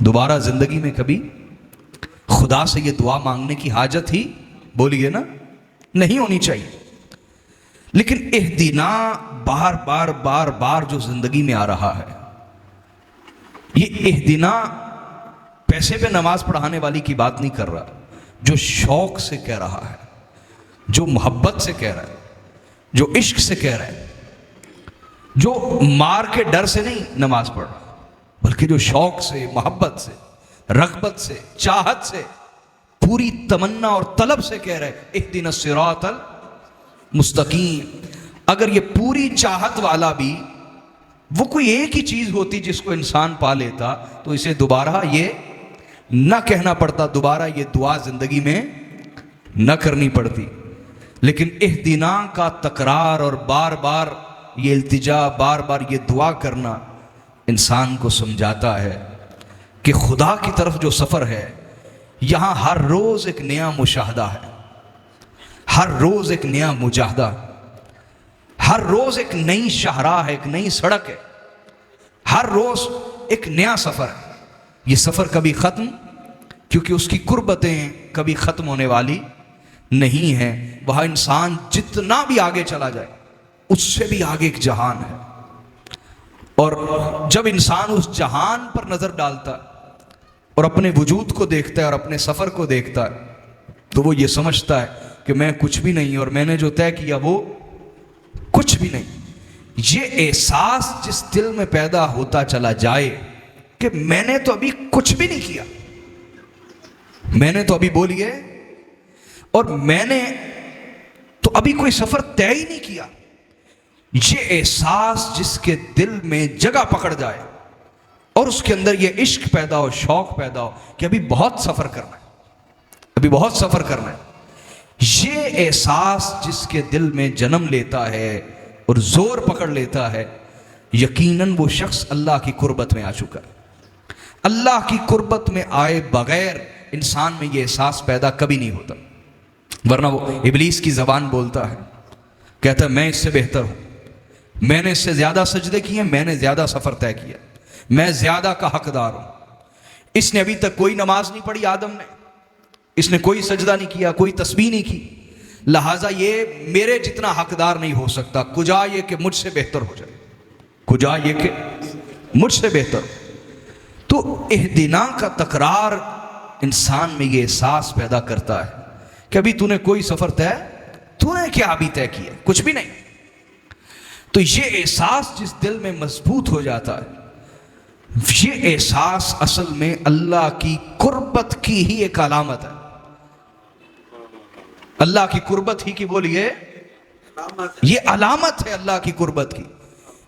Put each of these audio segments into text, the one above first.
دوبارہ زندگی میں کبھی خدا سے یہ دعا مانگنے کی حاجت ہی بولیے نا نہیں ہونی چاہیے. لیکن اہدنا بار بار بار بار جو زندگی میں آ رہا ہے، یہ اہدنا پیسے پہ نماز پڑھانے والی کی بات نہیں کر رہا، جو شوق سے کہہ رہا ہے، جو محبت سے کہہ رہا ہے، جو عشق سے کہہ رہا ہے، جو مار کے ڈر سے نہیں نماز پڑھ رہا، بلکہ جو شوق سے، محبت سے، رغبت سے، چاہت سے، پوری تمنا اور طلب سے کہہ رہا ہے اہدنا الصراط المستقیم. اگر یہ پوری چاہت والا بھی وہ کوئی ایک ہی چیز ہوتی جس کو انسان پا لیتا تو اسے دوبارہ یہ نہ کہنا پڑتا، دوبارہ یہ دعا زندگی میں نہ کرنی پڑتی. لیکن اہدنا کا تکرار اور بار بار یہ التجا، بار بار یہ دعا کرنا انسان کو سمجھاتا ہے کہ خدا کی طرف جو سفر ہے یہاں ہر روز ایک نیا مشاہدہ ہے، ہر روز ایک نیا مجاہدہ، ہر روز ایک نئی شاہراہ ہے، ایک نئی سڑک ہے، ہر روز ایک نیا سفر ہے. یہ سفر کبھی ختم، کیونکہ اس کی قربتیں کبھی ختم ہونے والی نہیں ہیں. وہاں انسان جتنا بھی آگے چلا جائے اس سے بھی آگے ایک جہان ہے. اور جب انسان اس جہان پر نظر ڈالتا ہے اور اپنے وجود کو دیکھتا ہے اور اپنے سفر کو دیکھتا ہے تو وہ یہ سمجھتا ہے کہ میں کچھ بھی نہیں اور میں نے جو طے کیا وہ کچھ بھی نہیں. یہ احساس جس دل میں پیدا ہوتا چلا جائے کہ میں نے تو ابھی کچھ بھی نہیں کیا، میں نے تو ابھی بولیے اور میں نے تو ابھی کوئی سفر طے ہی نہیں کیا، یہ احساس جس کے دل میں جگہ پکڑ جائے اور اس کے اندر یہ عشق پیدا ہو، شوق پیدا ہو کہ ابھی بہت سفر کرنا ہے، ابھی بہت سفر کرنا ہے، یہ احساس جس کے دل میں جنم لیتا ہے اور زور پکڑ لیتا ہے، یقیناً وہ شخص اللہ کی قربت میں آ چکا ہے. اللہ کی قربت میں آئے بغیر انسان میں یہ احساس پیدا کبھی نہیں ہوتا، ورنہ وہ ابلیس کی زبان بولتا ہے، کہتا ہے میں اس سے بہتر ہوں، میں نے اس سے زیادہ سجدے کیے، میں نے زیادہ سفر طے کیا، میں زیادہ کا حقدار ہوں. اس نے ابھی تک کوئی نماز نہیں پڑھی، آدم نے، اس نے کوئی سجدہ نہیں کیا، کوئی تسبیح نہیں کی، لہٰذا یہ میرے جتنا حقدار نہیں ہو سکتا، کجا یہ کہ مجھ سے بہتر ہو جائے، کجا یہ کہ مجھ سے بہتر ہو. تو اہدنا کا تکرار انسان میں یہ احساس پیدا کرتا ہے کہ ابھی تو نے کوئی سفر طے، تو نے کیا ابھی طے کیا، کچھ بھی نہیں. تو یہ احساس جس دل میں مضبوط ہو جاتا ہے، یہ احساس اصل میں اللہ کی قربت کی ہی ایک علامت ہے. اللہ کی قربت ہی کی بولیے، یہ علامت ہے اللہ کی قربت کی،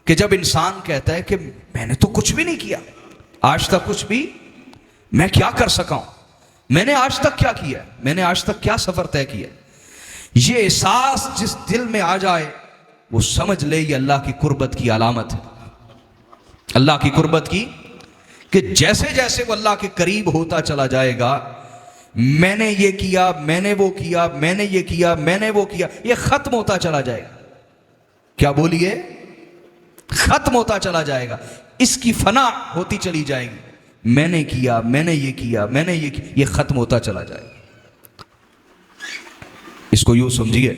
کہ جب انسان کہتا ہے کہ میں نے تو کچھ بھی نہیں کیا، آج تک کچھ بھی میں کیا کر سکا ہوں، میں نے آج تک کیا کیا، میں نے آج تک کیا سفر طے کیا. یہ احساس جس دل میں آ جائے وہ سمجھ لے یہ اللہ کی قربت کی علامت ہے، اللہ کی قربت کی، کہ جیسے جیسے وہ اللہ کے قریب ہوتا چلا جائے گا، میں نے یہ کیا، میں نے وہ کیا، میں نے یہ کیا، میں نے وہ کیا، یہ ختم ہوتا چلا جائے گا. کیا بولیے؟ ختم ہوتا چلا جائے گا، اس کی فنا ہوتی چلی جائے گی. میں نے کیا، میں نے یہ کیا، میں نے یہ کیا، یہ ختم ہوتا چلا جائے گا. اس کو یوں سمجھیے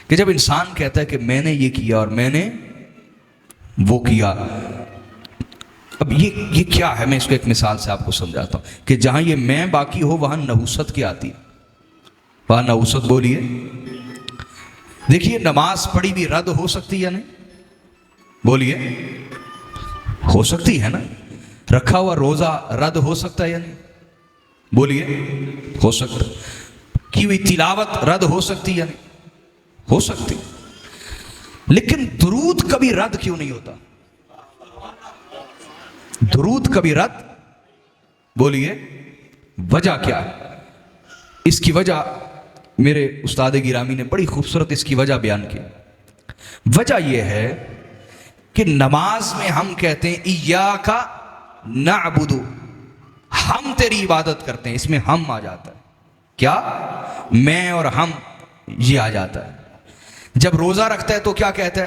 کہ جب انسان کہتا ہے کہ میں نے یہ کیا اور میں نے وہ کیا، اب یہ کیا ہے، میں اس کو ایک مثال سے آپ کو سمجھاتا ہوں کہ جہاں یہ میں باقی ہو وہاں نحوست کیا آتی ہے، وہاں نحوست بولیے. دیکھیے نماز پڑھی بھی رد ہو سکتی ہے نہیں، بولیے ہو سکتی ہے نا. رکھا ہوا روزہ رد ہو سکتا ہے یا نہیں، بولیے ہو سکتا. کی ہوئی تلاوت رد ہو سکتی ہے یا نہیں، ہو سکتی. لیکن درود کبھی رد کیوں نہیں ہوتا؟ درود کبھی رد، بولیے وجہ کیا ہے؟ اس کی وجہ میرے استاد گرامی نے بڑی خوبصورت اس کی وجہ بیان کی. وجہ یہ ہے کہ نماز میں ہم کہتے ہیں ایاک نعبد، ہم تیری عبادت کرتے ہیں، اس میں ہم آ جاتا ہے. کیا؟ میں اور ہم، یہ آ جاتا ہے. جب روزہ رکھتا ہے تو کیا کہتا ہے؟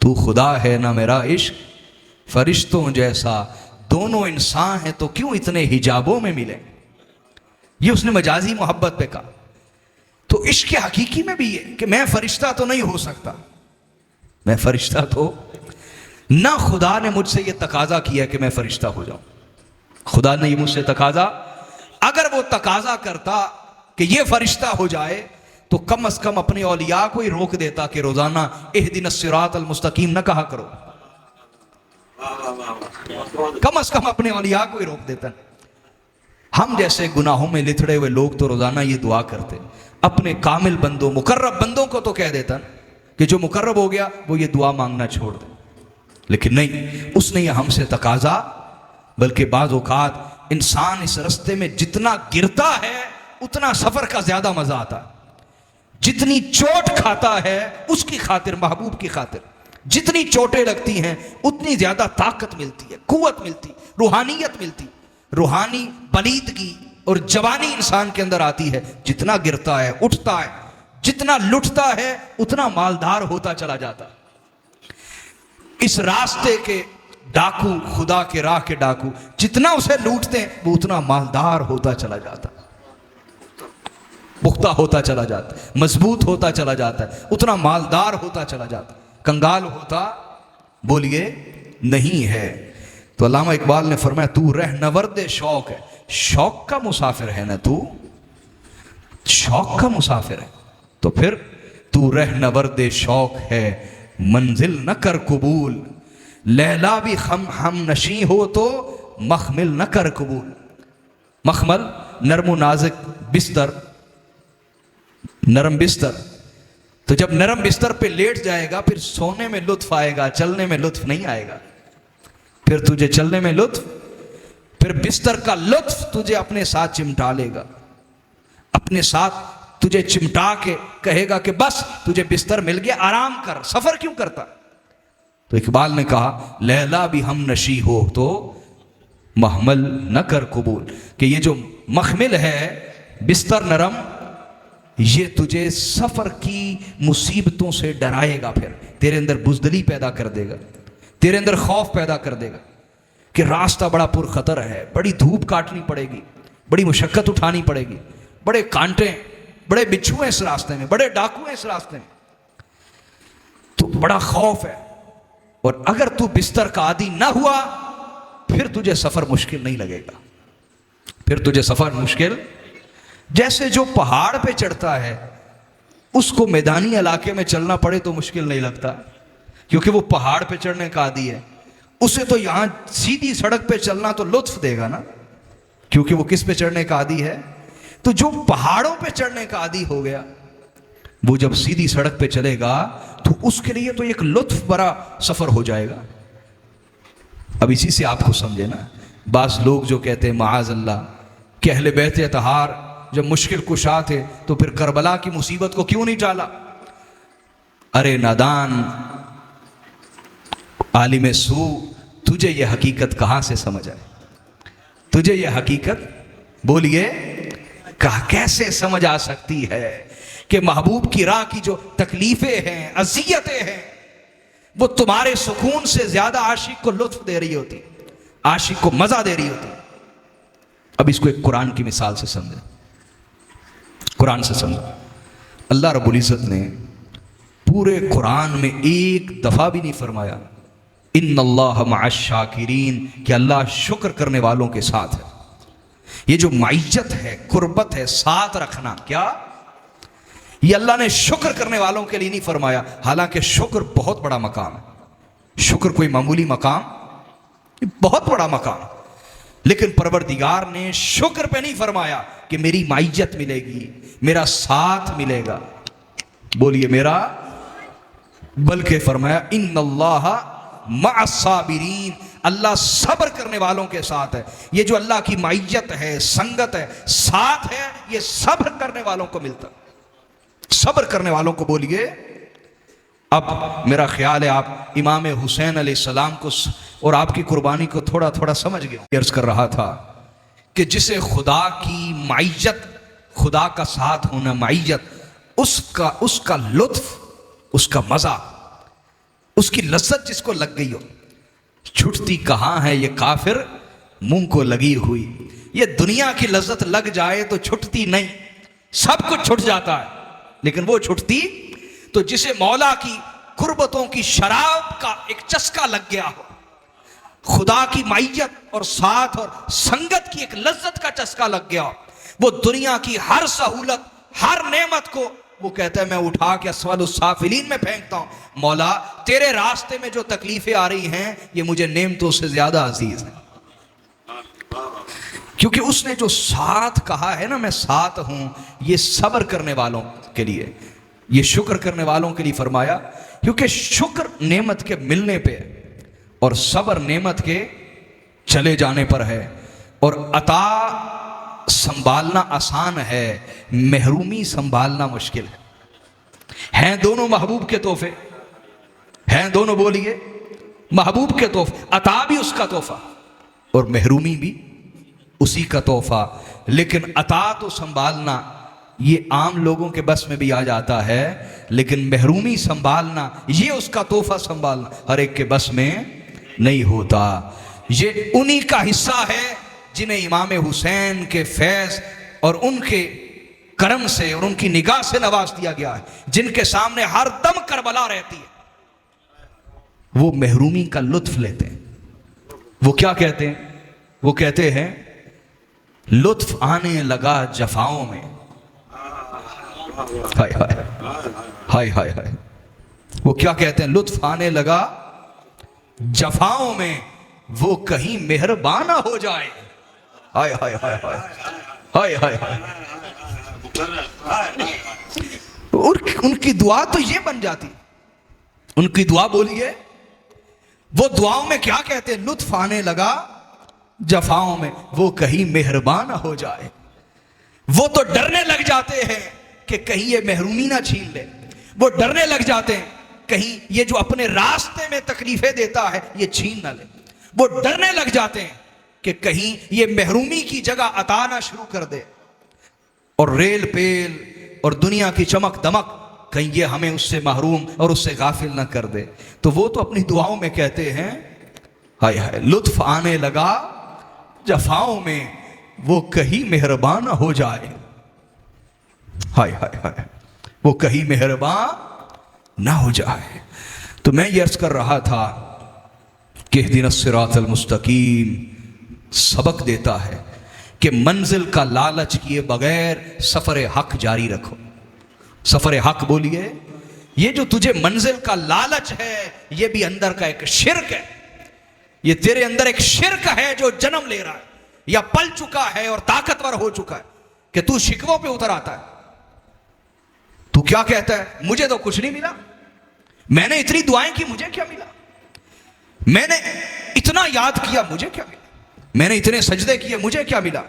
تو خدا ہے نہ میرا عشق فرشتوں جیسا، دونوں انسان ہیں تو کیوں اتنے حجابوں میں ملے. یہ اس نے مجازی محبت پہ کہا. تو عشق حقیقی میں بھی یہ کہ میں فرشتہ تو نہیں ہو سکتا، میں فرشتہ تو نہ، خدا نے مجھ سے یہ تقاضا کیا کہ میں فرشتہ ہو جاؤں. خدا نے یہ مجھ سے تقاضا، اگر وہ تقاضا کرتا کہ یہ فرشتہ ہو جائے تو کم از کم اپنے اولیاء کو ہی روک دیتا کہ روزانہ اہدنا الصراط المستقیم نہ کہا کرو. کم از کم اپنے اولیاء کو ہی روک دیتا. ہم جیسے گناہوں میں لتڑے ہوئے لوگ تو روزانہ یہ دعا کرتے، اپنے کامل بندوں مقرب بندوں کو تو کہہ دیتا کہ جو مقرب ہو گیا وہ یہ دعا مانگنا چھوڑ دے. لیکن نہیں، اس نے یہ ہم سے تقاضا، بلکہ بعض اوقات انسان اس رستے میں جتنا گرتا ہے اتنا سفر کا زیادہ مزہ آتا. جتنی چوٹ کھاتا ہے اس کی خاطر، محبوب کی خاطر جتنی چوٹیں لگتی ہیں اتنی زیادہ طاقت ملتی ہے، قوت ملتی، روحانیت ملتی، روحانی بلیدگی اور جوانی انسان کے اندر آتی ہے. جتنا گرتا ہے اٹھتا ہے، جتنا لٹتا ہے اتنا مالدار ہوتا چلا جاتا. اس راستے کے ڈاکو، خدا کے راہ کے ڈاکو، جتنا اسے لوٹتے ہیں وہ اتنا مالدار ہوتا چلا جاتا، پختہ ہوتا چلا جاتا، مضبوط ہوتا چلا جاتا ہے، اتنا مالدار ہوتا چلا جاتا. کنگال ہوتا بولیے نہیں ہے. تو علامہ اقبال نے فرمایا تو رہ نورد شوق ہے، شوق کا مسافر ہے نا تو، شوق کا مسافر ہے تو پھر تو رہ نورد شوق ہے، منزل نہ کر قبول، لیلا بھی ہم نشیں ہو تو مخمل نہ کر قبول. مخمل نرم و نازک بستر، نرم بستر. تو جب نرم بستر پہ لیٹ جائے گا پھر سونے میں لطف آئے گا، چلنے میں لطف نہیں آئے گا. پھر تجھے چلنے میں لطف، پھر بستر کا لطف تجھے اپنے ساتھ چمٹا لے گا، اپنے ساتھ تجھے چمٹا کے کہے گا کہ بس تجھے بستر مل گیا، آرام کر، سفر کیوں کرتا. تو اقبال نے کہا لیلا بھی ہم نشی ہو تو محمل نہ کر قبول، کہ یہ جو مخمل ہے بستر نرم، یہ تجھے سفر کی مصیبتوں سے ڈرائے گا، پھر تیرے اندر بزدلی پیدا کر دے گا، تیرے اندر خوف پیدا کر دے گا کہ راستہ بڑا پر خطر ہے، بڑی دھوپ کاٹنی پڑے گی، بڑی مشقت اٹھانی پڑے گی، بڑے کانٹے، بڑے بچھو ہیں اس راستے میں، بڑے ڈاکو ہیں اس راستے میں، تو بڑا خوف ہے. اور اگر تو بستر کا عادی نہ ہوا پھر تجھے سفر مشکل نہیں لگے گا، پھر تجھے سفر مشکل. جیسے جو پہاڑ پہ چڑھتا ہے اس کو میدانی علاقے میں چلنا پڑے تو مشکل نہیں لگتا، کیونکہ وہ پہاڑ پہ چڑھنے کا عادی ہے. اسے تو یہاں سیدھی سڑک پہ چلنا تو لطف دے گا نا، کیونکہ وہ کس پہ چڑھنے کا عادی ہے. تو جو پہاڑوں پہ چڑھنے کا عادی ہو گیا وہ جب سیدھی سڑک پہ چلے گا تو اس کے لیے تو ایک لطف بھرا سفر ہو جائے گا. اب اسی سے آپ کو سمجھے نا، بعض لوگ جو کہتے ہیں معاذ اللہ کہ اہل بیت اطہار جب مشکل کشا تھے تو پھر کربلا کی مصیبت کو کیوں نہیں ٹالا. ارے نادان عالم سو، تجھے یہ حقیقت کہاں سے سمجھ آئے؟ تجھے یہ حقیقت بولیے کیسے سمجھ آ سکتی ہے کہ محبوب کی راہ کی جو تکلیفیں ہیں، اذیتیں ہیں، وہ تمہارے سکون سے زیادہ عاشق کو لطف دے رہی ہوتی، عاشق کو مزہ دے رہی ہوتی. اب اس کو ایک قرآن کی مثال سے سمجھیں، قرآن سے سمجھیں. اللہ رب العزت نے پورے قرآن میں ایک دفعہ بھی نہیں فرمایا ان اللہ مع الشاکرین، کہ اللہ شکر کرنے والوں کے ساتھ ہے. یہ جو معیت ہے، قربت ہے، ساتھ رکھنا، کیا یہ اللہ نے شکر کرنے والوں کے لیے نہیں فرمایا، حالانکہ شکر بہت بڑا مقام ہے. شکر کوئی معمولی مقام، بہت بڑا مقام. لیکن پروردگار نے شکر پہ نہیں فرمایا کہ میری معیت ملے گی، میرا ساتھ ملے گا، بولیے میرا، بلکہ فرمایا ان اللہ مع الصابرین، اللہ صبر کرنے والوں کے ساتھ ہے. یہ جو اللہ کی معیت ہے، سنگت ہے، ساتھ ہے، یہ صبر کرنے والوں کو ملتا، صبر کرنے والوں کو. بولیے. اب میرا خیال ہے آپ امام حسین علیہ السلام کو اور آپ کی قربانی کو تھوڑا تھوڑا سمجھ گئے. عرض کر رہا تھا کہ جسے خدا کی معیت، خدا کا ساتھ ہونا، معیت، اس کا لطف، اس کا مزہ، اس کی لذت جس کو لگ گئی ہو. چھٹتی کہاں ہے یہ کافر منہ کو لگی ہوئی. یہ دنیا کی لذت لگ جائے تو چھٹتی نہیں، سب کچھ چھٹ جاتا ہے، لیکن وہ چھٹتی تو جسے مولا کی قربتوں کی شراب کا ایک چسکا لگ گیا ہو، خدا کی معیت اور ساتھ اور سنگت کی ایک لذت کا چسکا لگ گیا ہو، وہ دنیا کی ہر سہولت ہر نعمت کو وہ کہتا ہے میں اٹھا کے اسفل السافلین میں پھینکتا ہوں. مولا تیرے راستے میں جو تکلیفیں آ رہی ہیں یہ مجھے نعمتوں سے زیادہ عزیز ہیں، کیونکہ اس نے جو ساتھ کہا ہے نا میں ساتھ ہوں، یہ صبر کرنے والوں کے لیے، یہ شکر کرنے والوں کے لیے فرمایا. کیونکہ شکر نعمت کے ملنے پہ اور صبر نعمت کے چلے جانے پر ہے. اور عطا سنبھالنا آسان ہے، محرومی سنبھالنا مشکل ہے. ہیں دونوں محبوب کے تحفے، ہیں دونوں بولیے محبوب کے تحفے. عطا بھی اس کا تحفہ اور محرومی بھی اسی کا تحفہ. لیکن عطا تو سنبھالنا یہ عام لوگوں کے بس میں بھی آ جاتا ہے، لیکن محرومی سنبھالنا یہ اس کا تحفہ سنبھالنا ہر ایک کے بس میں نہیں ہوتا. یہ انہی کا حصہ ہے جنہیں امام حسین کے فیض اور ان کے کرم سے اور ان کی نگاہ سے نواز دیا گیا ہے، جن کے سامنے ہر دم کربلا رہتی ہے. وہ محرومی کا لطف لیتے ہیں. وہ کیا کہتے ہیں؟ وہ کہتے ہیں لطف آنے لگا جفاؤں میں. ہائے ہائے ہائے ہائے ہائے. وہ کیا کہتے ہیں؟ لطف آنے لگا جفاؤں میں، وہ کہیں مہربان نہ ہو جائے. ہائے ہائے ہائے ہائے ہائے ہائے. ان کی دعا تو یہ بن جاتی. ان کی دعا بولیے، وہ دعاؤں میں کیا کہتے ہیں؟ لطف آنے لگا جفاؤں میں، وہ کہیں مہربان ہو جائے. وہ تو ڈرنے لگ جاتے ہیں کہ کہیں یہ محرومی نہ چھین لے. وہ ڈرنے لگ جاتے ہیں کہیں یہ جو اپنے راستے میں تکلیفیں دیتا ہے یہ چھین نہ لے. وہ ڈرنے لگ جاتے ہیں کہ کہیں یہ محرومی کی جگہ عطا نہ شروع کر دے، اور ریل پیل اور دنیا کی چمک دمک کہیں یہ ہمیں اس سے محروم اور اس سے غافل نہ کر دے. تو وہ تو اپنی دعاؤں میں کہتے ہیں ہائے ہائے لطف آنے لگا جفاؤں میں، وہ کہیں مہربان نہ ہو جائے. ہائے ہائے ہائے، وہ کہیں مہربان نہ ہو جائے. تو میں یہ عرض کر رہا تھا کہ اہدنا الصراط المستقیم سبق دیتا ہے کہ منزل کا لالچ کیے بغیر سفر حق جاری رکھو. سفر حق بولیے. یہ جو تجھے منزل کا لالچ ہے یہ بھی اندر کا ایک شرک ہے. یہ تیرے اندر ایک شرک ہے جو جنم لے رہا ہے یا پل چکا ہے اور طاقتور ہو چکا ہے کہ تو شکووں پہ اتر آتا ہے. تو کیا کہتا ہے؟ مجھے تو کچھ نہیں ملا، میں نے اتنی دعائیں کی مجھے کیا ملا، میں نے اتنا یاد کیا مجھے کیا ملا، میں نے اتنے سجدے کیے مجھے کیا ملا.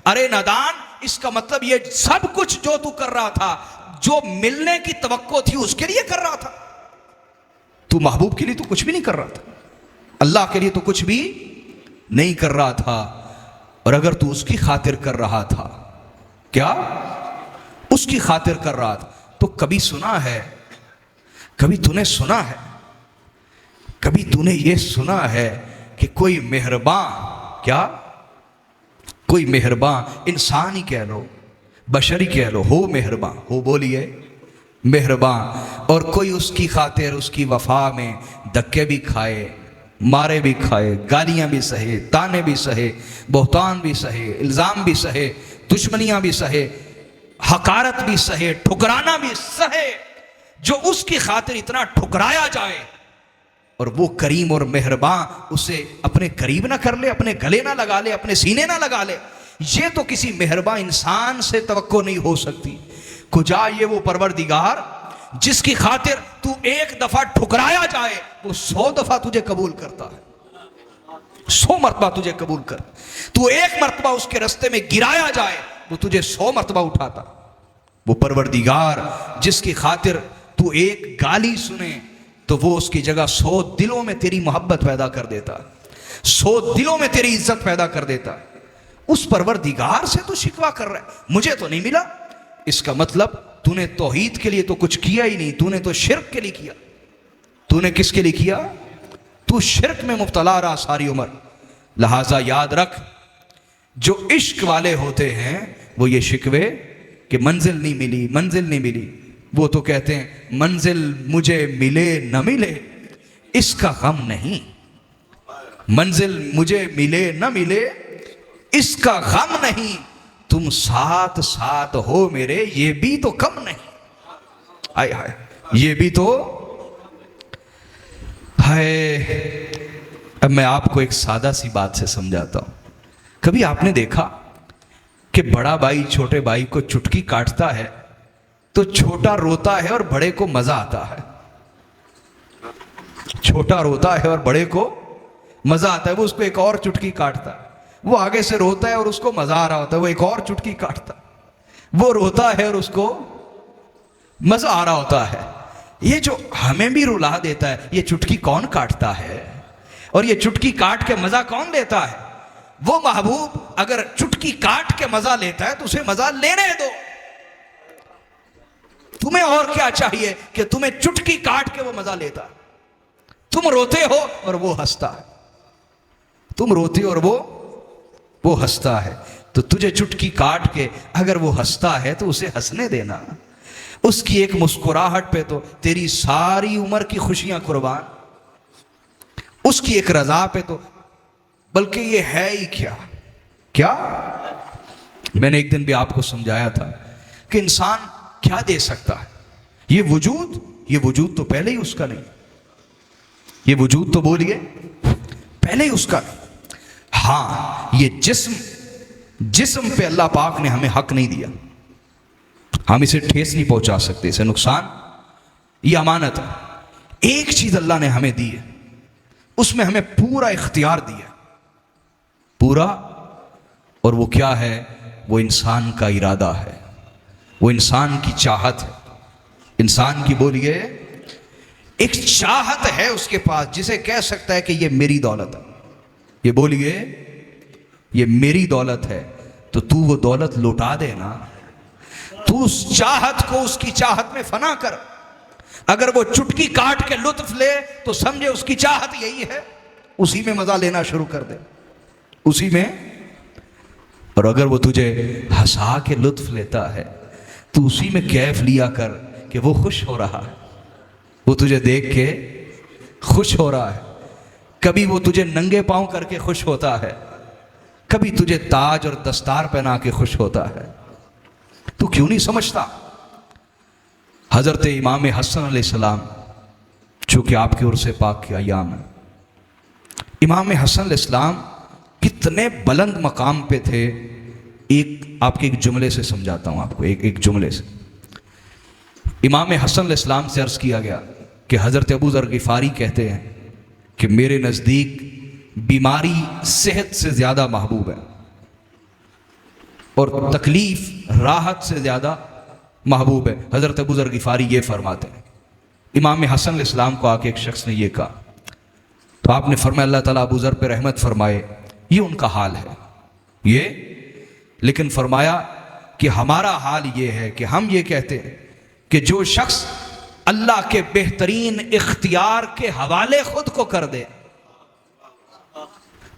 ارے نادان، اس کا مطلب یہ سب کچھ جو تو کر رہا تھا، جو ملنے کی توقع تھی اس کے لیے کر رہا تھا. تو محبوب کے لیے تو کچھ بھی نہیں کر رہا تھا، اللہ کے لیے تو کچھ بھی نہیں کر رہا تھا. اور اگر تو اس کی خاطر کر رہا تھا، کیا اس کی خاطر کر رہا تھا، تو کبھی سنا ہے، کبھی تو نے سنا ہے، کبھی تو نے یہ سنا ہے کہ کوئی مہربان، کیا کوئی مہربان انسان ہی کہہ لو، بشری کہہ لو، ہو مہربان، ہو بولیے مہربان، اور کوئی اس کی خاطر اس کی وفا میں دھکے بھی کھائے، مارے بھی کھائے، گالیاں بھی سہے، تانے بھی سہے، بہتان بھی سہے، الزام بھی سہے، دشمنیاں بھی سہے، حقارت بھی سہے، ٹھکرانا بھی سہے. جو اس کی خاطر اتنا ٹھکرایا جائے اور وہ کریم اور مہربان اسے اپنے قریب نہ کر لے، اپنے گلے نہ لگا لے، اپنے سینے نہ لگا لے، یہ تو کسی مہربان انسان سے توقع نہیں ہو سکتی. کجا یہ وہ پروردگار جس کی خاطر تو ایک دفعہ ٹھکرایا جائے وہ 100 دفعہ تجھے قبول کرتا ہے، 100 مرتبہ تجھے قبول کر. تو ایک مرتبہ اس کے رستے میں گرایا جائے وہ تجھے 100 مرتبہ اٹھاتا. وہ پروردگار جس کی خاطر تو ایک گالی سنے تو وہ اس کی جگہ 100 دلوں میں تیری محبت پیدا کر دیتا، 100 دلوں میں تیری عزت پیدا کر دیتا. اس پروردگار سے تو شکوہ کر رہا ہے مجھے تو نہیں ملا. اس کا مطلب تو نے توحید کے لیے تو کچھ کیا ہی نہیں، تو نے تو شرک کے لیے کیا. تو نے کس کے لیے کیا؟ تو شرک میں مبتلا رہا ساری عمر. لہٰذا یاد رکھ جو عشق والے ہوتے ہیں وہ یہ شکوے کہ منزل نہیں ملی، منزل نہیں ملی، وہ تو کہتے ہیں منزل مجھے ملے نہ ملے اس کا غم نہیں، منزل مجھے ملے نہ ملے اس کا غم نہیں، تم ساتھ ساتھ ہو میرے یہ بھی تو کم نہیں. ہائے ہائے، یہ بھی تو ہے. اب میں آپ کو ایک سادہ سی بات سے سمجھاتا ہوں. کبھی آپ نے دیکھا کہ بڑا بھائی چھوٹے بھائی کو چٹکی کاٹتا ہے تو چھوٹا روتا ہے اور بڑے کو مزہ آتا ہے؟ چھوٹا روتا ہے اور بڑے کو مزہ آتا ہے، وہ اس کو ایک اور چٹکی کاٹتا ہے. وہ آگے سے روتا ہے اور اس کو مزہ آ رہا ہوتا ہے، وہ ایک اور چٹکی کاٹتا ہے. وہ روتا ہے اور اس کو مزہ آ رہا ہوتا ہے. یہ جو ہمیں بھی رلا دیتا ہے، یہ چٹکی کون کاٹتا ہے اور یہ چٹکی کاٹ کے مزہ کون لیتا ہے؟ وہ محبوب اگر چٹکی کاٹ کے مزہ لیتا ہے تو اسے مزہ لینے دو. تمہیں اور کیا چاہیے کہ تمہیں چٹکی کاٹ کے وہ مزہ لیتا ہے؟ تم روتے ہو اور وہ ہنستا ہے، تم روتے اور وہ ہنستا ہے. تو تجھے چٹکی کاٹ کے اگر وہ ہنستا ہے تو اسے ہنسنے دینا. اس کی ایک مسکراہٹ پہ تو تیری ساری عمر کی خوشیاں قربان، اس کی ایک رضا پہ تو، بلکہ یہ ہے ہی کیا. میں نے ایک دن بھی آپ کو سمجھایا تھا کہ انسان کیا دے سکتا ہے. یہ وجود تو پہلے ہی اس کا نہیں، یہ وجود تو بولیے پہلے ہی اس کا نہیں. ہاں یہ جسم پہ اللہ پاک نے ہمیں حق نہیں دیا، ہم اسے ٹھیس نہیں پہنچا سکتے، اسے نقصان، یہ امانت ہے. ایک چیز اللہ نے ہمیں دی ہے، اس میں ہمیں پورا اختیار دیا، پورا. اور وہ کیا ہے؟ وہ انسان کا ارادہ ہے، وہ انسان کی چاہت ہے. انسان کی بولیے ایک چاہت ہے اس کے پاس جسے کہہ سکتا ہے کہ یہ میری دولت ہے. یہ بولیے یہ میری دولت ہے، تو تو وہ دولت لوٹا دے نا. تو اس چاہت کو اس کی چاہت میں فنا کر. اگر وہ چٹکی کاٹ کے لطف لے تو سمجھے اس کی چاہت یہی ہے، اسی میں مزہ لینا شروع کر دے، اسی میں. اور اگر وہ تجھے ہنسا کے لطف لیتا ہے تو اسی میں کیف لیا کر کہ وہ خوش ہو رہا ہے، وہ تجھے دیکھ کے خوش ہو رہا ہے. کبھی وہ تجھے ننگے پاؤں کر کے خوش ہوتا ہے، کبھی تجھے تاج اور دستار پہنا کے خوش ہوتا ہے. تو کیوں نہیں سمجھتا؟ حضرت امام حسن علیہ السلام، چونکہ آپ کے عرص پاک کے ایام ہیں، امام حسن علیہ السلام کتنے بلند مقام پہ تھے. آپ کے ایک جملے سے سمجھاتا ہوں آپ کو، ایک جملے سے. امام حسن علیہ السلام سے عرض کیا گیا کہ حضرت ابو ذر غفاری کہتے ہیں کہ میرے نزدیک بیماری صحت سے زیادہ محبوب ہے اور تکلیف راحت سے زیادہ محبوب ہے. حضرت ابو ذر غفاری یہ فرماتے ہیں. امام حسن علیہ السلام کو آ کے ایک شخص نے یہ کہا تو آپ نے فرمایا اللہ تعالیٰ ابو ذر پہ رحمت فرمائے، یہ ان کا حال ہے یہ، لیکن فرمایا کہ ہمارا حال یہ ہے کہ ہم یہ کہتے ہیں کہ جو شخص اللہ کے بہترین اختیار کے حوالے خود کو کر دے،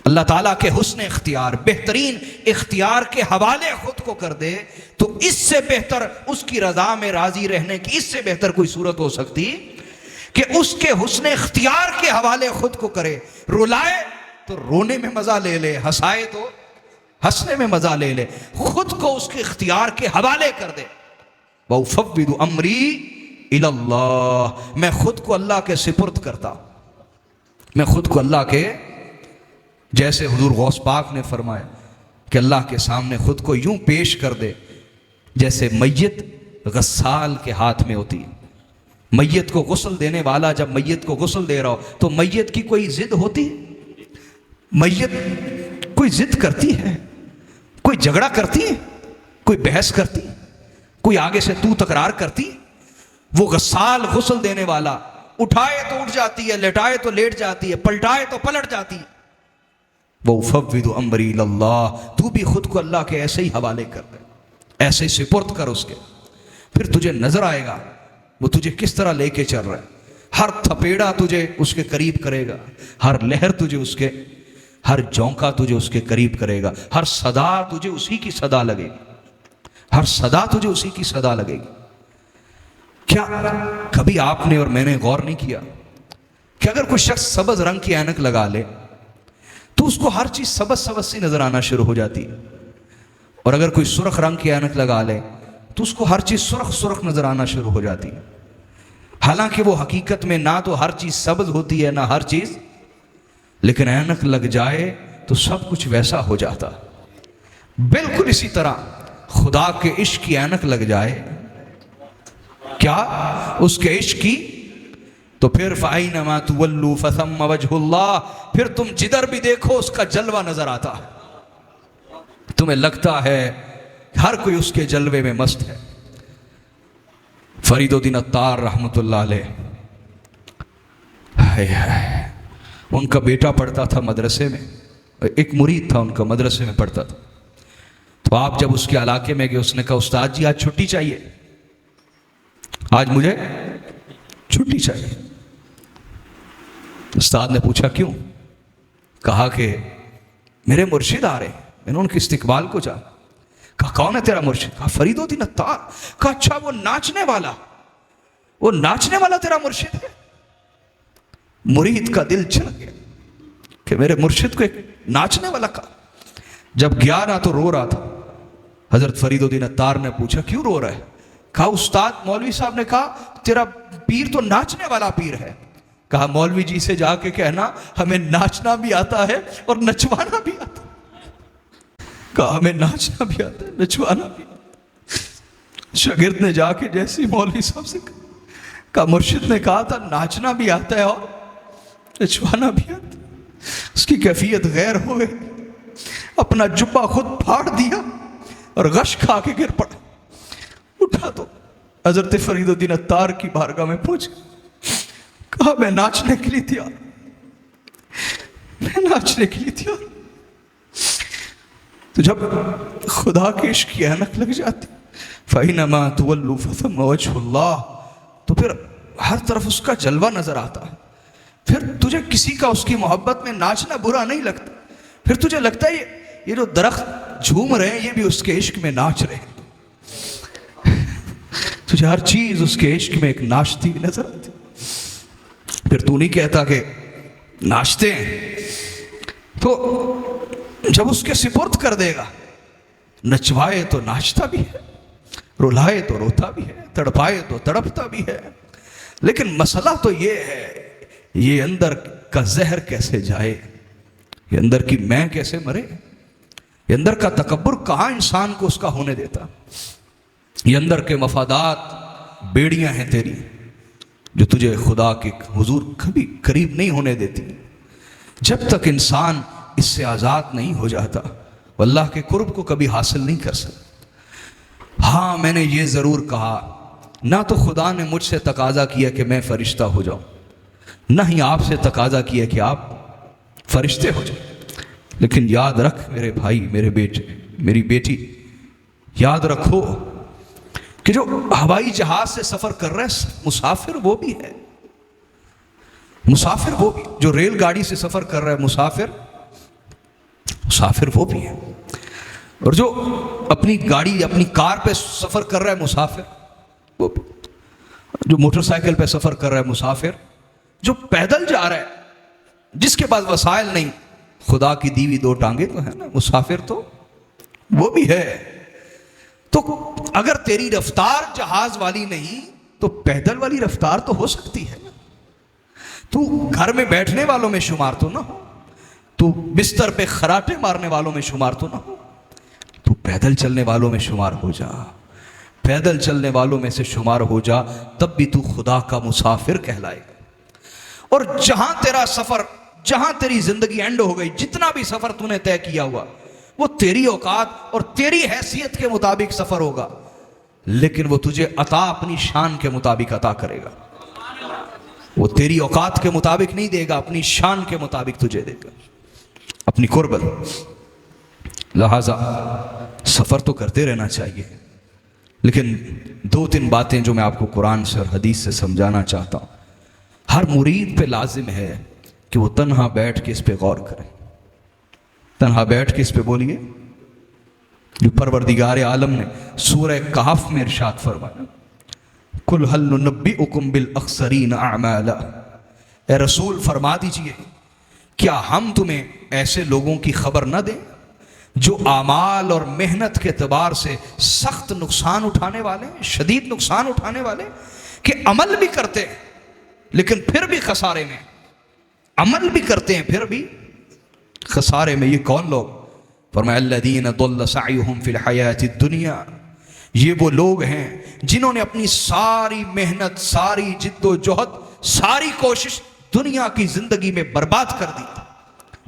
اللہ تعالیٰ کے حسن اختیار، بہترین اختیار کے حوالے خود کو کر دے، تو اس سے بہتر اس کی رضا میں راضی رہنے کی اس سے بہتر کوئی صورت ہو سکتی کہ اس کے حسن اختیار کے حوالے خود کو کرے. رلائے تو رونے میں مزہ لے لے، ہنسائے تو ہنسنے میں مزہ لے لے، خود کو اس کے اختیار کے حوالے کر دے. وَأُفَوِّضُ أَمْرِي إِلَى اللَّهِ، میں خود کو اللہ کے سپرد کرتا، میں خود کو اللہ کے، جیسے حضور غوث پاک نے فرمایا کہ اللہ کے سامنے خود کو یوں پیش کر دے جیسے میت غسال کے ہاتھ میں ہوتی ہے. میت کو غسل دینے والا جب میت کو غسل دے رہا ہو تو میت کی کوئی ضد ہوتی ہے؟ میت کوئی ضد کرتی ہے؟ کوئی جھگڑا کرتی ہے؟ کوئی بحث کرتی ہے؟ کوئی آگے سے تو تکرار کرتی ہے؟ وہ غسال غسل دینے والا اٹھائے تو اٹھ جاتی ہے، لٹائے تو لیٹ جاتی ہے، پلٹائے تو پلٹ جاتی ہے. وَأُفَوِّضُ أَمْرِي إِلَى اللَّهِ، تو بھی خود کو اللہ کے ایسے ہی حوالے کر دے، ایسے سپرد کر اس کے. پھر تجھے نظر آئے گا وہ تجھے کس طرح لے کے چل رہا ہے. ہر تھپیڑا تجھے اس کے قریب کرے گا، ہر لہر تجھے اس کے، ہر جھونکا تجھے اس کے قریب کرے گا، ہر صدا تجھے اسی کی صدا لگے گی، ہر صدا تجھے اسی کی صدا لگے گی۔ کیا کبھی آپ نے اور میں نے غور نہیں کیا کہ اگر کوئی شخص سبز رنگ کی اینک لگا لے تو اس کو ہر چیز سبز سبز سی نظر آنا شروع ہو جاتی ہے، اور اگر کوئی سرخ رنگ کی اینک لگا لے تو اس کو ہر چیز سرخ سرخ نظر آنا شروع ہو جاتی ہے، حالانکہ وہ حقیقت میں نہ تو ہر چیز سبز ہوتی ہے نہ ہر چیز، لیکن اینک لگ جائے تو سب کچھ ویسا ہو جاتا۔ بالکل اسی طرح خدا کے عشق کی اینک لگ جائے، کیا اس کے عشق کی، تو پھر فَأَيْنَمَا تُوَلُّوا فَثَمَّ وَجْهُ اللَّهِ، پھر تم جدھر بھی دیکھو اس کا جلوہ نظر آتا ہے، تمہیں لگتا ہے ہر کوئی اس کے جلوے میں مست ہے۔ فرید الدین عطار رحمۃ اللہ علیہ، ان کا بیٹا پڑھتا تھا مدرسے میں، ایک مرید تھا ان کا مدرسے میں پڑھتا تھا، تو آپ جب اس کے علاقے میں گئے، اس نے کہا استاد جی آج چھٹی چاہیے، آج مجھے چھٹی چاہیے۔ استاد نے پوچھا کیوں؟ کہا کہ میرے مرشد آ رہے ہیں۔ میں نے ان کے استقبال کو جا، کہا کون ہے تیرا مرشد؟ کہا فرید الدین عطار۔ کہا اچھا وہ ناچنے والا تیرا مرشد ہے؟ مرید کا دل چڑھ گیا کہ میرے مرشد کو ایک ناچنے والا کہا۔ جب گیا نا تو رو رہا تھا۔ حضرت فرید الدین عطار نے پوچھا کیوں رو رہا ہے؟ کہا استاد مولوی صاحب نے کہا تیرا پیر تو ناچنے والا پیر ہے۔ کہا مولوی جی سے جا کے کہنا ہمیں ناچنا بھی آتا ہے اور نچوانا بھی آتا ہے۔ کہا ہمیں ناچنا بھی آتا ہے نچوانا بھی آتا ہے۔ شاگرد نے جا کے جیسی مولوی صاحب سے کہا مرشد نے کہا تھا ناچنا بھی آتا ہے اور نچوانا بھی آتا ہے۔ اس کی کیفیت غیر ہو گئی، اپنا جبہ خود پھاڑ دیا اور غش کھا کے گر پڑا۔ اٹھا تو حضرت فرید الدین عطار کی بارگاہ میں پہنچ، کہا میں ناچنے کے لیے تیار، میں ناچنے کے لیے تیار۔ تو جب خدا کے عشق کی اینک لگ جاتی، فَإِنَّمَا تُوَلُّوا فَثَمَّ وَجْهُ اللَّهِ، تو پھر ہر طرف اس کا جلوہ نظر آتا ہے۔ پھر تجھے کسی کا اس کی محبت میں ناچنا برا نہیں لگتا، پھر تجھے لگتا ہے یہ جو درخت جھوم رہے ہیں یہ بھی اس کے عشق میں ناچ رہے ہیں۔ تجھے ہر چیز اس کے عشق میں ایک ناچتی بھی نظر آتی۔ پھر تو نہیں کہتا کہ ناچتے ہیں، تو جب اس کے سپرد کر دے گا، نچوائے تو ناچتا بھی ہے، رلائے تو روتا بھی ہے، تڑپائے تو تڑپتا بھی ہے۔ لیکن مسئلہ تو یہ ہے یہ اندر کا زہر کیسے جائے، یہ اندر کی میں کیسے مرے، یہ اندر کا تکبر کہاں انسان کو اس کا ہونے دیتا، یہ اندر کے مفادات بیڑیاں ہیں تیری جو تجھے خدا کے حضور کبھی قریب نہیں ہونے دیتی۔ جب تک انسان اس سے آزاد نہیں ہو جاتا وہ اللہ کے قرب کو کبھی حاصل نہیں کر سکتا۔ ہاں میں نے یہ ضرور کہا، نہ تو خدا نے مجھ سے تقاضا کیا کہ میں فرشتہ ہو جاؤں، نہ ہی آپ سے تقاضا کیا کہ آپ فرشتے ہو جائیں، لیکن یاد رکھ میرے بھائی، میرے بیٹے، میری بیٹی، یاد رکھو کہ جو ہوائی جہاز سے سفر کر رہا ہے مسافر وہ بھی ہے، مسافر وہ بھی، جو ریل گاڑی سے سفر کر رہا ہے مسافر وہ بھی ہے، اور جو اپنی گاڑی اپنی کار پہ سفر کر رہا ہے مسافر وہ بھی، جو موٹر سائیکل پہ سفر کر رہا ہے مسافر، جو پیدل جا رہا ہے جس کے پاس وسائل نہیں، خدا کی دیوی دو ٹانگیں تو ہے نا، مسافر تو وہ بھی ہے۔ تو اگر تیری رفتار جہاز والی نہیں تو پیدل والی رفتار تو ہو سکتی ہے نا۔ تو گھر میں بیٹھنے والوں میں شمار تو نہ ہو، تو بستر پہ خراٹے مارنے والوں میں شمار تو نہ ہو، تو پیدل چلنے والوں میں شمار ہو جا، پیدل چلنے والوں میں سے شمار ہو جا، تب بھی تو خدا کا مسافر کہلائے گا۔ اور جہاں تیرا سفر، جہاں تیری زندگی اینڈ ہو گئی، جتنا بھی سفر تو نے طے کیا ہوا وہ تیری اوقات اور تیری حیثیت کے مطابق سفر ہوگا، لیکن وہ تجھے عطا اپنی شان کے مطابق عطا کرے گا۔ وہ تیری اوقات کے مطابق نہیں دے گا، اپنی شان کے مطابق تجھے دے گا، اپنی قربت۔ لہذا سفر تو کرتے رہنا چاہیے، لیکن دو تین باتیں جو میں آپ کو قرآن سے اور حدیث سے سمجھانا چاہتا ہوں۔ ہر مرید پہ لازم ہے کہ وہ تنہا بیٹھ کے اس پہ غور کرے، تنہا بیٹھ کے اس پہ بولیے جو پروردگار عالم نے سورہ کہف میں ارشاد فرمایا، قُلْ هَلْ نُنَبِّئُكُمْ بِالْأَخْسَرِينَ أَعْمَالًا، اے رسول فرما دیجئے کیا ہم تمہیں ایسے لوگوں کی خبر نہ دیں جو اعمال اور محنت کے اعتبار سے سخت نقصان اٹھانے والے، شدید نقصان اٹھانے والے، کہ عمل بھی کرتے ہیں لیکن پھر بھی خسارے میں، عمل بھی کرتے ہیں پھر بھی خسارے میں۔ یہ کون لوگ؟ فرمایا الذین ضل سعیہم فی الحیاۃ الدنیا، یہ وہ لوگ ہیں جنہوں نے اپنی ساری محنت، ساری جد و جہد، ساری کوشش دنیا کی زندگی میں برباد کر دی،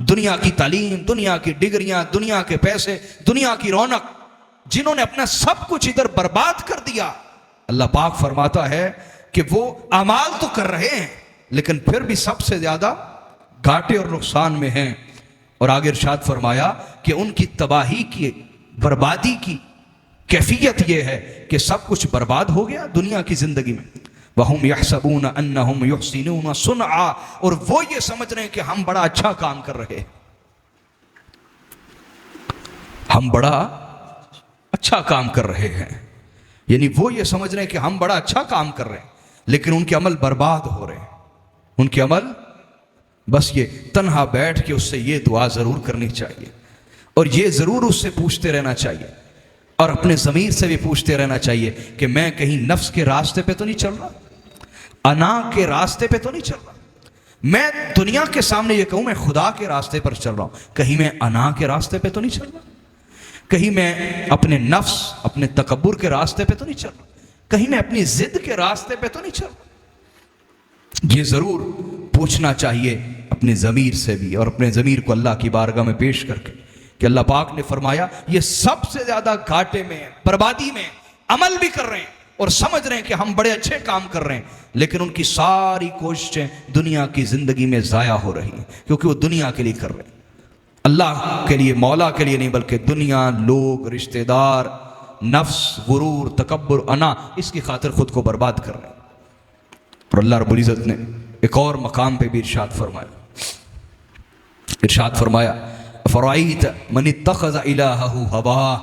دنیا کی تعلیم، دنیا کی ڈگریاں، دنیا کے پیسے، دنیا کی رونق، جنہوں نے اپنا سب کچھ ادھر برباد کر دیا۔ اللہ پاک فرماتا ہے کہ وہ اعمال تو کر رہے ہیں لیکن پھر بھی سب سے زیادہ گھاٹے اور نقصان میں ہیں۔ اور آگے ارشاد فرمایا کہ ان کی تباہی کی، بربادی کی کیفیت یہ ہے کہ سب کچھ برباد ہو گیا دنیا کی زندگی میں۔ وَهُمْ يَحْسَبُونَ أَنَّهُمْ يُحْسِنُونَ صُنْعًا، اور وہ یہ سمجھ رہے ہیں کہ ہم بڑا اچھا کام کر رہے ہیں، ہم بڑا اچھا کام کر رہے ہیں، یعنی وہ یہ سمجھ رہے ہیں کہ ہم بڑا اچھا کام کر رہے ہیں لیکن ان کے عمل برباد ہو رہے ہیں، ان کے عمل۔ بس یہ تنہا بیٹھ کے اس سے یہ دعا ضرور کرنی چاہیے اور یہ ضرور اس سے پوچھتے رہنا چاہیے اور اپنے ضمیر سے بھی پوچھتے رہنا چاہیے کہ میں کہیں نفس کے راستے پہ تو نہیں چل رہا، انا کے راستے پہ تو نہیں چل رہا، میں دنیا کے سامنے یہ کہوں میں خدا کے راستے پر چل رہا ہوں، کہیں میں انا کے راستے پہ تو نہیں چل رہا، کہیں میں اپنے نفس، اپنے تکبر کے راستے پہ تو نہیں چل رہا، کہیں میں اپنی ضد کے راستے پہ تو نہیں چل رہا۔ یہ ضرور پوچھنا چاہیے اپنے ضمیر سے بھی اور اپنے ضمیر کو اللہ کی بارگاہ میں پیش کر کے کہ اللہ پاک نے فرمایا یہ سب سے زیادہ گھاٹے میں، بربادی میں، عمل بھی کر رہے ہیں اور سمجھ رہے ہیں کہ ہم بڑے اچھے کام کر رہے ہیں لیکن ان کی ساری کوششیں دنیا کی زندگی میں ضائع ہو رہی ہیں کیونکہ وہ دنیا کے لیے کر رہے ہیں، اللہ کے لیے، مولا کے لیے نہیں، بلکہ دنیا، لوگ، رشتہ دار، نفس، غرور، تکبر، انا، اس کی خاطر خود کو برباد کر رہے ہیں۔ اور اللہ رب العزت نے ایک اور مقام پہ بھی ارشاد فرمایا فرائیت من اتخذ الہہ ہواہ،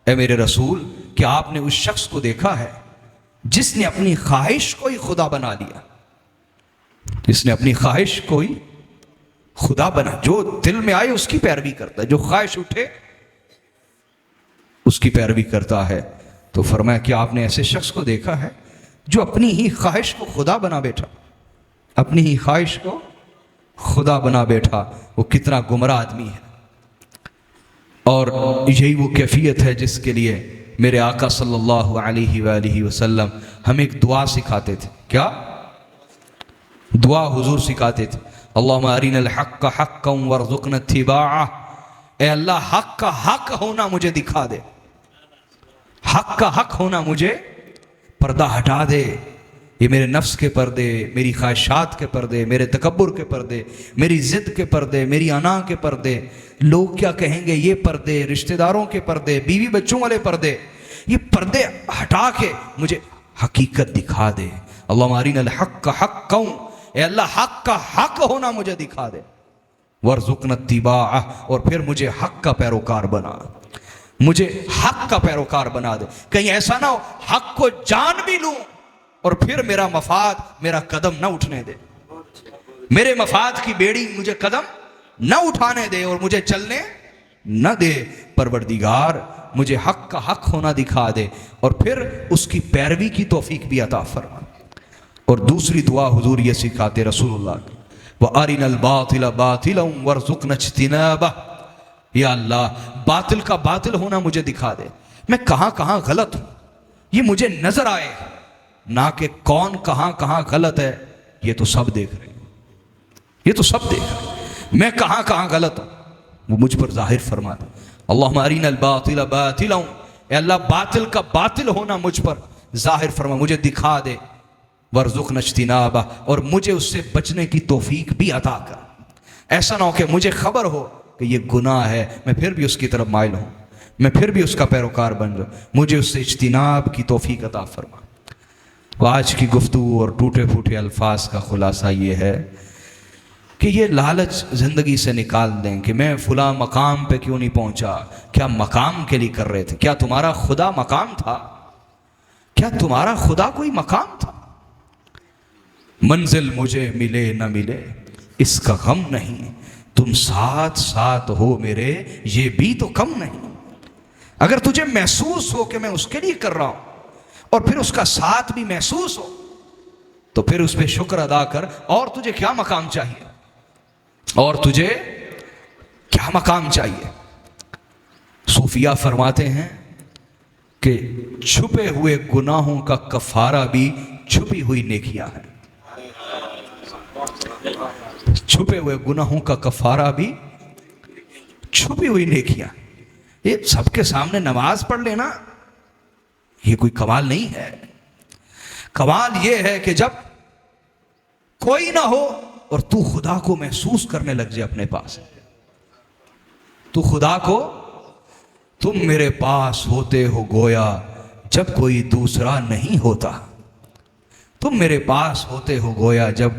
اے میرے رسول کیا آپ نے اس شخص کو دیکھا ہے جس نے اپنی خواہش کو ہی خدا بنا لیا، جس نے اپنی خواہش کو ہی خدا بنا، جو دل میں آئے اس کی پیروی کرتا ہے، جو خواہش اٹھے اس کی پیروی کرتا ہے۔ تو فرمایا کہ آپ نے ایسے شخص کو دیکھا ہے جو اپنی ہی خواہش کو خدا بنا بیٹھا، اپنی ہی خواہش کو خدا بنا بیٹھا، وہ کتنا گمراہ آدمی ہے۔ اور یہی وہ کیفیت ہے جس کے لیے میرے آقا صلی اللہ علیہ وآلہ وسلم ہمیں ایک دعا سکھاتے تھے۔ کیا دعا حضور سکھاتے تھے؟ اللہم ارنا الحق حقا وارزقنا اتباعہ، اے اللہ حق کا حق ہونا مجھے دکھا دے، حق کا حق ہونا مجھے پردہ ہٹا دے، یہ میرے نفس کے پردے، میری خواہشات کے پردے، میرے تکبر کے پردے، میری ضد کے پردے، میری انا کے پردے، لوگ کیا کہیں گے یہ پردے، رشتہ داروں کے پردے، بیوی بچوں والے پردے، یہ پردے ہٹا کے مجھے حقیقت دکھا دے۔ اللہم ارنا الحق حقا، اے اللہ حق کا حق ہونا مجھے دکھا دے، وارزقنا اتباعہ، اور پھر مجھے حق کا پیروکار بنا، مجھے حق کا پیروکار بنا دے۔ کہیں ایسا نہ ہو حق کو جان بھی لوں اور پھر میرا مفاد میرا قدم نہ اٹھنے دے، میرے مفاد کی بیڑی مجھے قدم نہ اٹھانے دے اور مجھے چلنے نہ دے۔ پروردگار مجھے حق کا حق ہونا دکھا دے اور پھر اس کی پیروی کی توفیق بھی عطا فرما۔ اور دوسری دعا حضور یہ سکھاتے رسول اللہ کی، وَأَرِنَا الْبَاطِلَ بَاطِلًا وَارْزُقْنَا اجْتِنَابَهُ، یا اللہ باطل کا باطل ہونا مجھے دکھا دے، میں کہاں کہاں غلط ہوں یہ مجھے نظر آئے، نہ کہ کون کہاں کہاں غلط ہے، یہ تو سب دیکھ رہے ہیں، یہ تو سب دیکھ رہے ہیں، میں کہاں کہاں غلط ہوں وہ مجھ پر ظاہر فرما دے۔ اللہم ارنا الباطل باطلا، اے اللہ باطل کا باطل ہونا مجھ پر ظاہر فرما، مجھے دکھا دے، وارزقنا اجتنابہ، اور مجھے اس سے بچنے کی توفیق بھی عطا کر۔ ایسا نہ ہو کہ مجھے خبر ہو کہ یہ گناہ ہے میں پھر بھی اس کی طرف مائل ہوں، میں پھر بھی اس کا پیروکار بن جاؤں، مجھے اس سے اجتناب کی توفیق عطا فرما۔ وہ آج کی گفتگو اور ٹوٹے پھوٹے الفاظ کا خلاصہ یہ ہے کہ یہ لالچ زندگی سے نکال دیں کہ میں فلاں مقام پہ کیوں نہیں پہنچا. کیا مقام کے لیے کر رہے تھے؟ کیا تمہارا خدا مقام تھا؟ کیا تمہارا خدا کوئی مقام تھا؟ منزل مجھے ملے نہ ملے اس کا غم نہیں، تم ساتھ ساتھ ہو میرے یہ بھی تو کم نہیں. اگر تجھے محسوس ہو کہ میں اس کے لیے کر رہا ہوں اور پھر اس کا ساتھ بھی محسوس ہو تو پھر اس پہ شکر ادا کر. اور تجھے کیا مقام چاہیے؟ اور تجھے کیا مقام چاہیے؟ صوفیہ فرماتے ہیں کہ چھپے ہوئے گناہوں کا کفارہ بھی چھپی ہوئی نیکیاں ہیں. چھپے ہوئے گناہوں کا کفارہ بھی چھپی ہوئی نیکیاں. یہ سب کے سامنے نماز پڑھ لینا یہ کوئی کمال نہیں ہے. کمال یہ ہے کہ جب کوئی نہ ہو اور تو خدا کو محسوس کرنے لگ جائے اپنے پاس. تو خدا کو تم میرے پاس ہوتے ہو گویا جب کوئی دوسرا نہیں ہوتا. تم میرے پاس ہوتے ہو گویا جب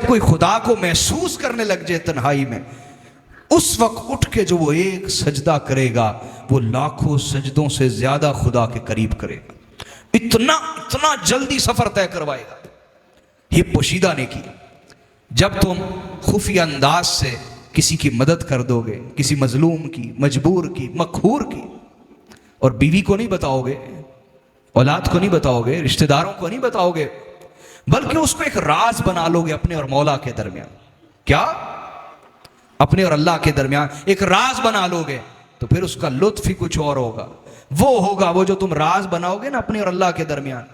کوئی خدا کو محسوس کرنے لگ جائے تنہائی میں، اس وقت اٹھ کے جو وہ ایک سجدہ کرے گا وہ لاکھوں سجدوں سے زیادہ خدا کے قریب کرے گا. اتنا جلدی سفر طے کروائے گا. یہ پوشیدہ نیکی. جب تم خفیہ انداز سے کسی کی مدد کر دو گے، کسی مظلوم کی، مجبور کی، مقہور کی، اور بیوی کو نہیں بتاؤ گے، اولاد کو نہیں بتاؤ گے، رشتہ داروں کو نہیں بتاؤ گے، بلکہ اس کو ایک راز بنا لو گے اپنے اور مولا کے درمیان. کیا؟ اپنے اور اللہ کے درمیان ایک راز بنا لو گے تو پھر اس کا لطف ہی کچھ اور ہوگا. وہ جو تم راز بناؤ گے نا اپنے اور اللہ کے درمیان،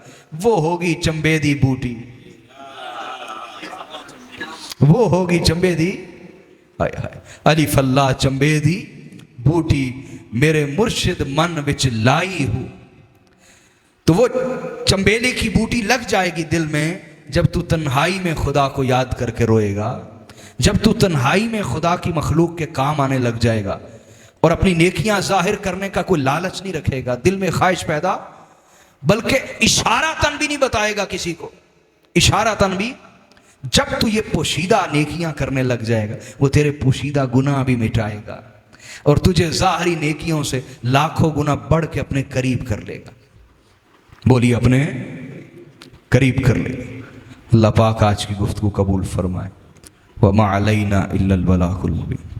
وہ ہوگی چمبیدی بوٹی. وہ ہوگی چمبیدی الف اللہ چمبیدی بوٹی میرے مرشد من وچ لائی ہوں. تو وہ چمبیلی کی بوٹی لگ جائے گی دل میں جب تو تنہائی میں خدا کو یاد کر کے روئے گا، جب تو تنہائی میں خدا کی مخلوق کے کام آنے لگ جائے گا اور اپنی نیکیاں ظاہر کرنے کا کوئی لالچ نہیں رکھے گا، دل میں خواہش پیدا، بلکہ اشارتاً بھی نہیں بتائے گا کسی کو. اشارتاً بھی جب تو یہ پوشیدہ نیکیاں کرنے لگ جائے گا وہ تیرے پوشیدہ گناہ بھی مٹائے گا اور تجھے ظاہری نیکیوں سے لاکھوں گنا بڑھ کے اپنے قریب کر لے گا. بولیے اپنے قریب کر لے گا. اللہ پاک آج کی گفتگو قبول فرمائے. وَمَا عَلَيْنَا إِلَّا الْبَلَاغُ الْمُبِينُ.